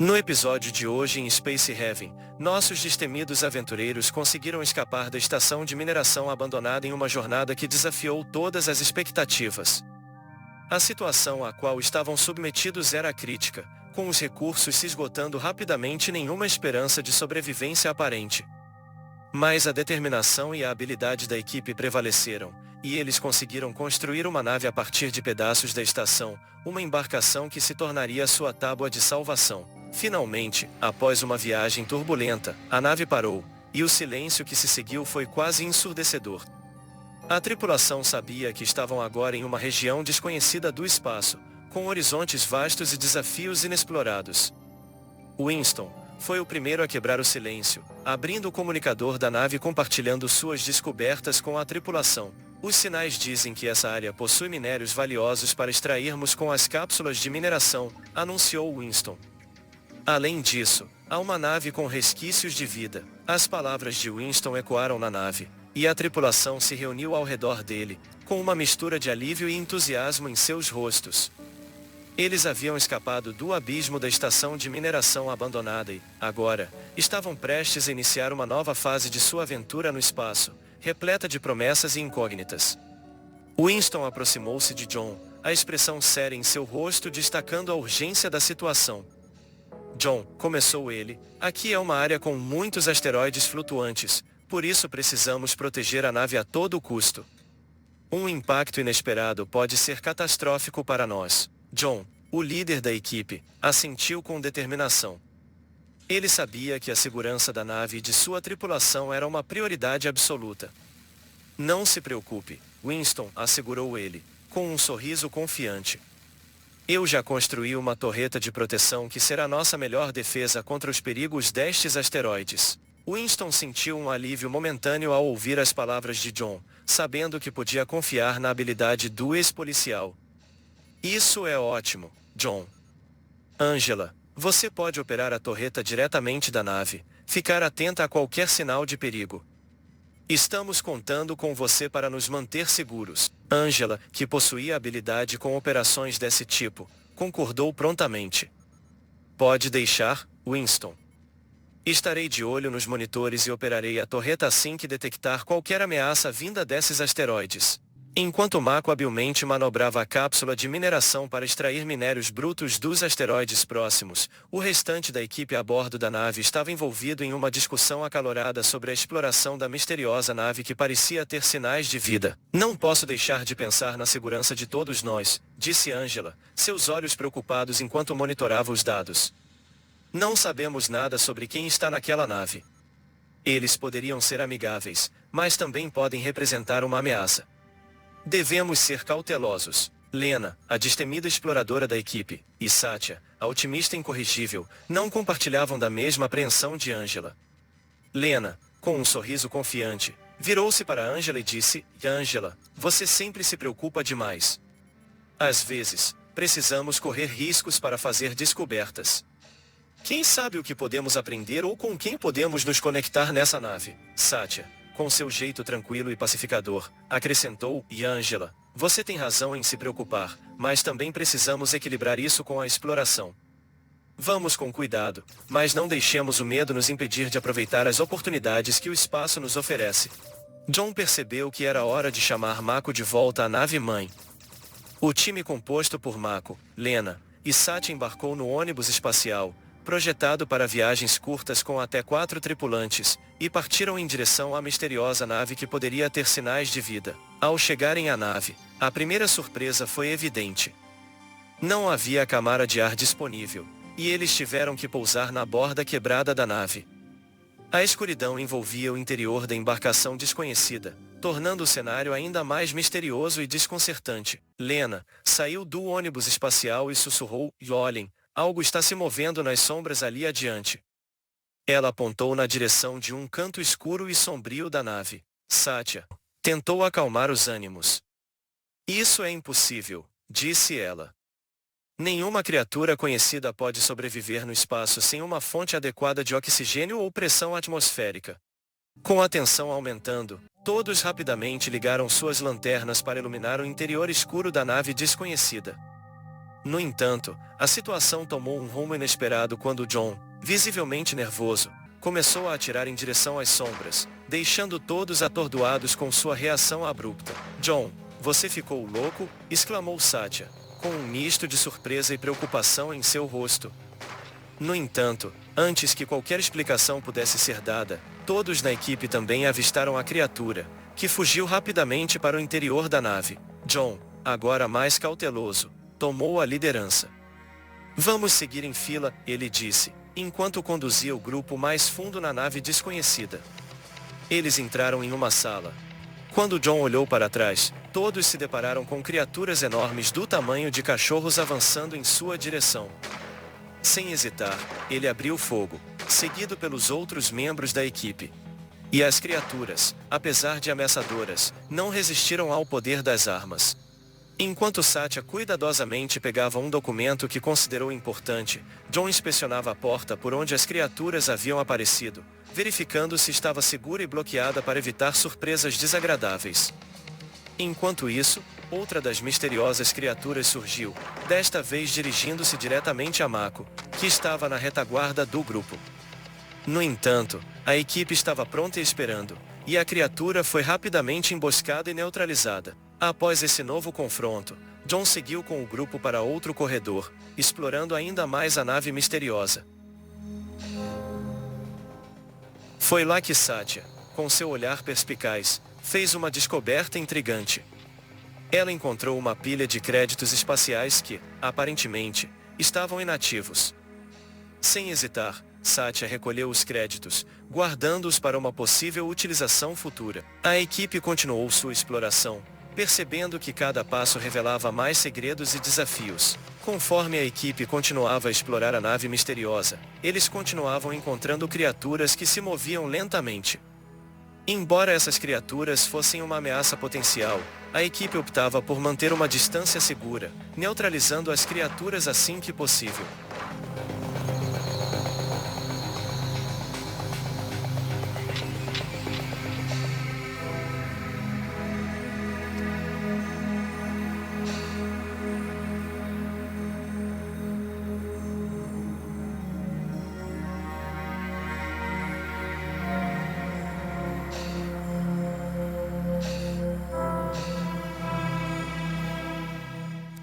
No episódio de hoje em Space Heaven, nossos destemidos aventureiros conseguiram escapar da estação de mineração abandonada em uma jornada que desafiou todas as expectativas. A situação a qual estavam submetidos era crítica, com os recursos se esgotando rapidamente e nenhuma esperança de sobrevivência aparente. Mas a determinação e a habilidade da equipe prevaleceram, e eles conseguiram construir uma nave a partir de pedaços da estação, uma embarcação que se tornaria sua tábua de salvação. Finalmente, após uma viagem turbulenta, a nave parou, e o silêncio que se seguiu foi quase ensurdecedor. A tripulação sabia que estavam agora em uma região desconhecida do espaço, com horizontes vastos e desafios inexplorados. Winston foi o primeiro a quebrar o silêncio, abrindo o comunicador da nave e compartilhando suas descobertas com a tripulação. Os sinais dizem que essa área possui minérios valiosos para extrairmos com as cápsulas de mineração, anunciou Winston. Além disso, há uma nave com resquícios de vida. As palavras de Winston ecoaram na nave, e a tripulação se reuniu ao redor dele, com uma mistura de alívio e entusiasmo em seus rostos. Eles haviam escapado do abismo da estação de mineração abandonada e, agora, estavam prestes a iniciar uma nova fase de sua aventura no espaço, repleta de promessas e incógnitas. Winston aproximou-se de John, a expressão séria em seu rosto destacando a urgência da situação. John, começou ele, aqui é uma área com muitos asteroides flutuantes, por isso precisamos proteger a nave a todo custo. Um impacto inesperado pode ser catastrófico para nós. John, o líder da equipe, assentiu com determinação. Ele sabia que a segurança da nave e de sua tripulação era uma prioridade absoluta. Não se preocupe, Winston, assegurou ele, com um sorriso confiante. Eu já construí uma torreta de proteção que será nossa melhor defesa contra os perigos destes asteroides. Winston sentiu um alívio momentâneo ao ouvir as palavras de John, sabendo que podia confiar na habilidade do ex-policial. Isso é ótimo, John. Angela, você pode operar a torreta diretamente da nave, ficar atenta a qualquer sinal de perigo. Estamos contando com você para nos manter seguros. Angela, que possuía habilidade com operações desse tipo, concordou prontamente. Pode deixar, Winston. Estarei de olho nos monitores e operarei a torreta assim que detectar qualquer ameaça vinda desses asteroides. Enquanto Mako habilmente manobrava a cápsula de mineração para extrair minérios brutos dos asteroides próximos, o restante da equipe a bordo da nave estava envolvido em uma discussão acalorada sobre a exploração da misteriosa nave que parecia ter sinais de vida. Não posso deixar de pensar na segurança de todos nós, disse Angela, seus olhos preocupados enquanto monitorava os dados. Não sabemos nada sobre quem está naquela nave. Eles poderiam ser amigáveis, mas também podem representar uma ameaça. Devemos ser cautelosos. Lena, a destemida exploradora da equipe, e Satya, a otimista incorrigível, não compartilhavam da mesma apreensão de Angela. Lena, com um sorriso confiante, virou-se para Angela e disse, Angela, você sempre se preocupa demais. Às vezes, precisamos correr riscos para fazer descobertas. Quem sabe o que podemos aprender ou com quem podemos nos conectar nessa nave? Satya, com seu jeito tranquilo e pacificador, acrescentou, e Angela, você tem razão em se preocupar, mas também precisamos equilibrar isso com a exploração. Vamos com cuidado, mas não deixemos o medo nos impedir de aproveitar as oportunidades que o espaço nos oferece. John percebeu que era hora de chamar Mako de volta à nave-mãe. O time composto por Mako, Lena e Satya embarcou no ônibus espacial, projetado para viagens curtas com até 4 tripulantes, e partiram em direção à misteriosa nave que poderia ter sinais de vida. Ao chegarem à nave, a primeira surpresa foi evidente. Não havia câmara de ar disponível, e eles tiveram que pousar na borda quebrada da nave. A escuridão envolvia o interior da embarcação desconhecida, tornando o cenário ainda mais misterioso e desconcertante. Lena saiu do ônibus espacial e sussurrou, olhem, algo está se movendo nas sombras ali adiante. Ela apontou na direção de um canto escuro e sombrio da nave. Satya tentou acalmar os ânimos. Isso é impossível, disse ela. Nenhuma criatura conhecida pode sobreviver no espaço sem uma fonte adequada de oxigênio ou pressão atmosférica. Com a tensão aumentando, todos rapidamente ligaram suas lanternas para iluminar o interior escuro da nave desconhecida. No entanto, a situação tomou um rumo inesperado quando John, visivelmente nervoso, começou a atirar em direção às sombras, deixando todos atordoados com sua reação abrupta. John, você ficou louco? Exclamou Satya, com um misto de surpresa e preocupação em seu rosto. No entanto, antes que qualquer explicação pudesse ser dada, todos na equipe também avistaram a criatura, que fugiu rapidamente para o interior da nave. John, agora mais cauteloso, tomou a liderança. Vamos seguir em fila, ele disse, enquanto conduzia o grupo mais fundo na nave desconhecida. Eles entraram em uma sala. Quando John olhou para trás, todos se depararam com criaturas enormes do tamanho de cachorros avançando em sua direção. Sem hesitar, ele abriu fogo, seguido pelos outros membros da equipe. E as criaturas, apesar de ameaçadoras, não resistiram ao poder das armas. Enquanto Satya cuidadosamente pegava um documento que considerou importante, John inspecionava a porta por onde as criaturas haviam aparecido, verificando se estava segura e bloqueada para evitar surpresas desagradáveis. Enquanto isso, outra das misteriosas criaturas surgiu, desta vez dirigindo-se diretamente a Mako, que estava na retaguarda do grupo. No entanto, a equipe estava pronta e esperando, e a criatura foi rapidamente emboscada e neutralizada. Após esse novo confronto, John seguiu com o grupo para outro corredor, explorando ainda mais a nave misteriosa. Foi lá que Satya, com seu olhar perspicaz, fez uma descoberta intrigante. Ela encontrou uma pilha de créditos espaciais que, aparentemente, estavam inativos. Sem hesitar, Satya recolheu os créditos, guardando-os para uma possível utilização futura. A equipe continuou sua exploração, percebendo que cada passo revelava mais segredos e desafios. Conforme a equipe continuava a explorar a nave misteriosa, eles continuavam encontrando criaturas que se moviam lentamente. Embora essas criaturas fossem uma ameaça potencial, a equipe optava por manter uma distância segura, neutralizando as criaturas assim que possível.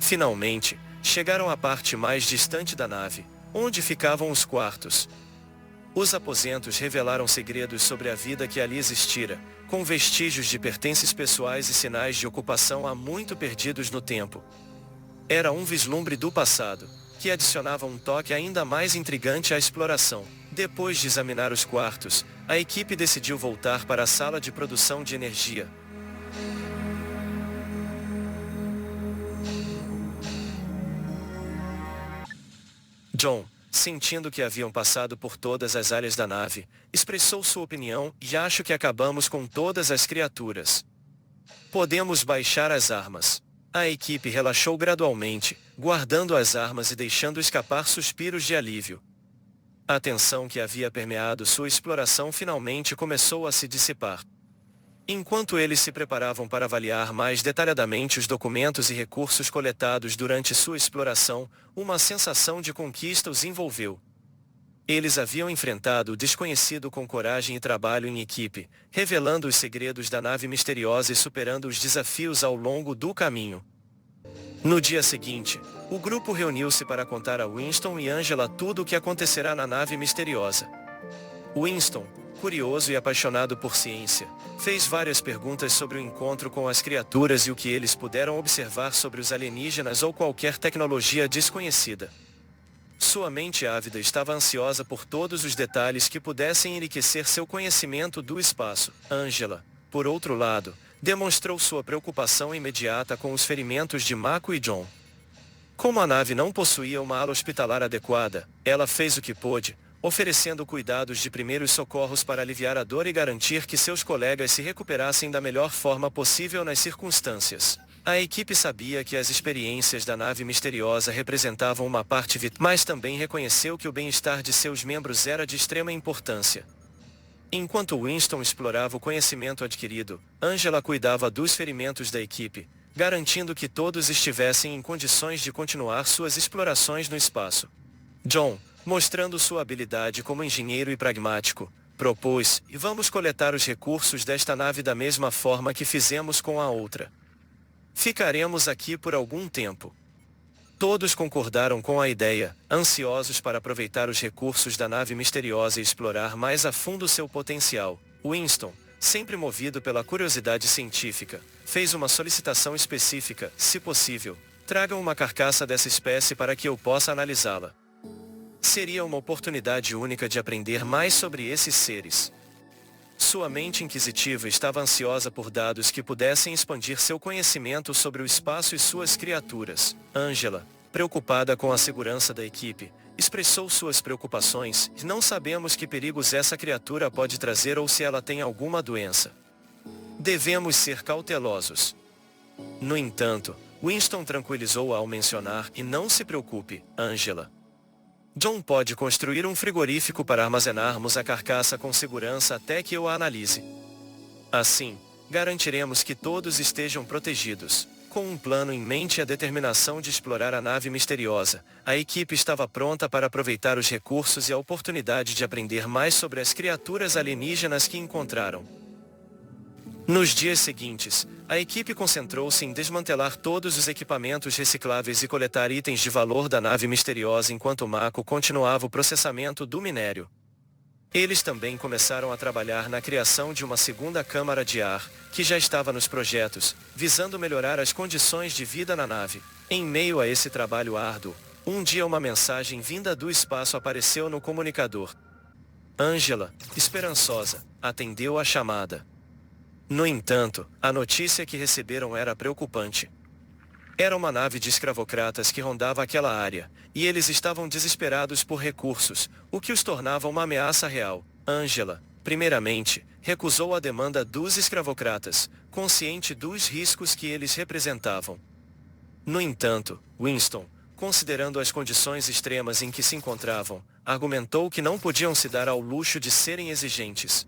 Finalmente, chegaram à parte mais distante da nave, onde ficavam os quartos. Os aposentos revelaram segredos sobre a vida que ali existira, com vestígios de pertences pessoais e sinais de ocupação há muito perdidos no tempo. Era um vislumbre do passado, que adicionava um toque ainda mais intrigante à exploração. Depois de examinar os quartos, a equipe decidiu voltar para a sala de produção de energia. John, sentindo que haviam passado por todas as áreas da nave, expressou sua opinião e acho que acabamos com todas as criaturas. Podemos baixar as armas. A equipe relaxou gradualmente, guardando as armas e deixando escapar suspiros de alívio. A tensão que havia permeado sua exploração finalmente começou a se dissipar. Enquanto eles se preparavam para avaliar mais detalhadamente os documentos e recursos coletados durante sua exploração, uma sensação de conquista os envolveu. Eles haviam enfrentado o desconhecido com coragem e trabalho em equipe, revelando os segredos da nave misteriosa e superando os desafios ao longo do caminho. No dia seguinte, o grupo reuniu-se para contar a Winston e Angela tudo o que acontecerá na nave misteriosa. Winston, curioso e apaixonado por ciência, fez várias perguntas sobre o encontro com as criaturas e o que eles puderam observar sobre os alienígenas ou qualquer tecnologia desconhecida. Sua mente ávida estava ansiosa por todos os detalhes que pudessem enriquecer seu conhecimento do espaço. Angela, por outro lado, demonstrou sua preocupação imediata com os ferimentos de Mako e John. Como a nave não possuía uma ala hospitalar adequada, ela fez o que pôde, oferecendo cuidados de primeiros socorros para aliviar a dor e garantir que seus colegas se recuperassem da melhor forma possível nas circunstâncias. A equipe sabia que as experiências da nave misteriosa representavam uma parte vital, mas também reconheceu que o bem-estar de seus membros era de extrema importância. Enquanto Winston explorava o conhecimento adquirido, Angela cuidava dos ferimentos da equipe, garantindo que todos estivessem em condições de continuar suas explorações no espaço. John, mostrando sua habilidade como engenheiro e pragmático, propôs: "E vamos coletar os recursos desta nave da mesma forma que fizemos com a outra. Ficaremos aqui por algum tempo." Todos concordaram com a ideia, ansiosos para aproveitar os recursos da nave misteriosa e explorar mais a fundo seu potencial. Winston, sempre movido pela curiosidade científica, fez uma solicitação específica: "Se possível, tragam uma carcaça dessa espécie para que eu possa analisá-la. Seria uma oportunidade única de aprender mais sobre esses seres." Sua mente inquisitiva estava ansiosa por dados que pudessem expandir seu conhecimento sobre o espaço e suas criaturas. Angela, preocupada com a segurança da equipe, expressou suas preocupações: "Não sabemos que perigos essa criatura pode trazer ou se ela tem alguma doença. Devemos ser cautelosos." No entanto, Winston tranquilizou-a ao mencionar: "E não se preocupe, Angela. John pode construir um frigorífico para armazenarmos a carcaça com segurança até que eu a analise. Assim, garantiremos que todos estejam protegidos." Com um plano em mente e a determinação de explorar a nave misteriosa, a equipe estava pronta para aproveitar os recursos e a oportunidade de aprender mais sobre as criaturas alienígenas que encontraram. Nos dias seguintes, a equipe concentrou-se em desmantelar todos os equipamentos recicláveis e coletar itens de valor da nave misteriosa enquanto Mako continuava o processamento do minério. Eles também começaram a trabalhar na criação de uma segunda câmara de ar, que já estava nos projetos, visando melhorar as condições de vida na nave. Em meio a esse trabalho árduo, um dia uma mensagem vinda do espaço apareceu no comunicador. Angela, esperançosa, atendeu a chamada. No entanto, a notícia que receberam era preocupante. Era uma nave de escravocratas que rondava aquela área, e eles estavam desesperados por recursos, o que os tornava uma ameaça real. Angela, primeiramente, recusou a demanda dos escravocratas, consciente dos riscos que eles representavam. No entanto, Winston, considerando as condições extremas em que se encontravam, argumentou que não podiam se dar ao luxo de serem exigentes.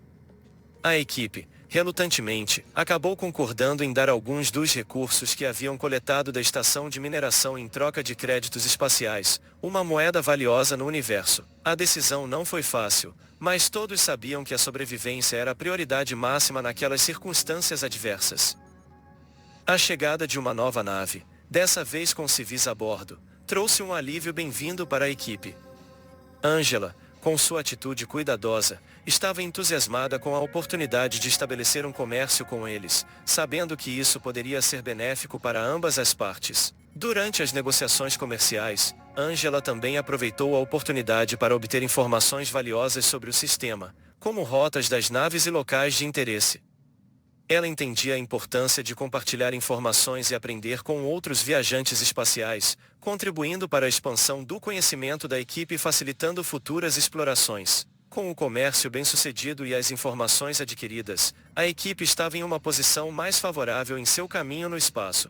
A equipe, relutantemente, acabou concordando em dar alguns dos recursos que haviam coletado da estação de mineração em troca de créditos espaciais, uma moeda valiosa no universo. A decisão não foi fácil, mas todos sabiam que a sobrevivência era a prioridade máxima naquelas circunstâncias adversas. A chegada de uma nova nave, dessa vez com civis a bordo, trouxe um alívio bem-vindo para a equipe. Angela, com sua atitude cuidadosa, estava entusiasmada com a oportunidade de estabelecer um comércio com eles, sabendo que isso poderia ser benéfico para ambas as partes. Durante as negociações comerciais, Angela também aproveitou a oportunidade para obter informações valiosas sobre o sistema, como rotas das naves e locais de interesse. Ela entendia a importância de compartilhar informações e aprender com outros viajantes espaciais, contribuindo para a expansão do conhecimento da equipe e facilitando futuras explorações. Com o comércio bem-sucedido e as informações adquiridas, a equipe estava em uma posição mais favorável em seu caminho no espaço.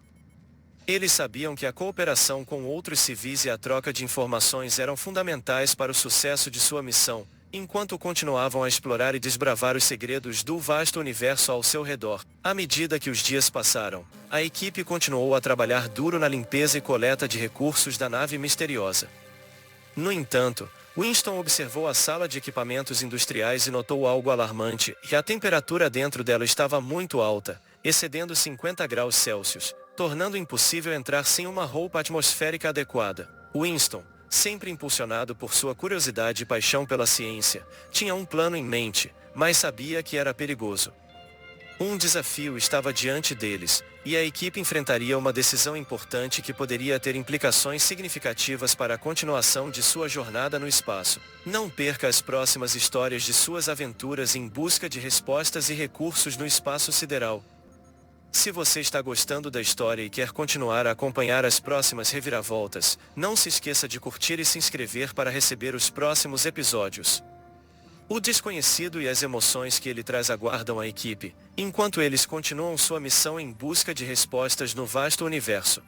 Eles sabiam que a cooperação com outros civis e a troca de informações eram fundamentais para o sucesso de sua missão, enquanto continuavam a explorar e desbravar os segredos do vasto universo ao seu redor. À medida que os dias passaram, a equipe continuou a trabalhar duro na limpeza e coleta de recursos da nave misteriosa. No entanto, Winston observou a sala de equipamentos industriais e notou algo alarmante: que a temperatura dentro dela estava muito alta, excedendo 50 graus Celsius, tornando impossível entrar sem uma roupa atmosférica adequada. Winston, sempre impulsionado por sua curiosidade e paixão pela ciência, tinha um plano em mente, mas sabia que era perigoso. Um desafio estava diante deles, e a equipe enfrentaria uma decisão importante que poderia ter implicações significativas para a continuação de sua jornada no espaço. Não perca as próximas histórias de suas aventuras em busca de respostas e recursos no espaço sideral. Se você está gostando da história e quer continuar a acompanhar as próximas reviravoltas, não se esqueça de curtir e se inscrever para receber os próximos episódios. O desconhecido e as emoções que ele traz aguardam a equipe, enquanto eles continuam sua missão em busca de respostas no vasto universo.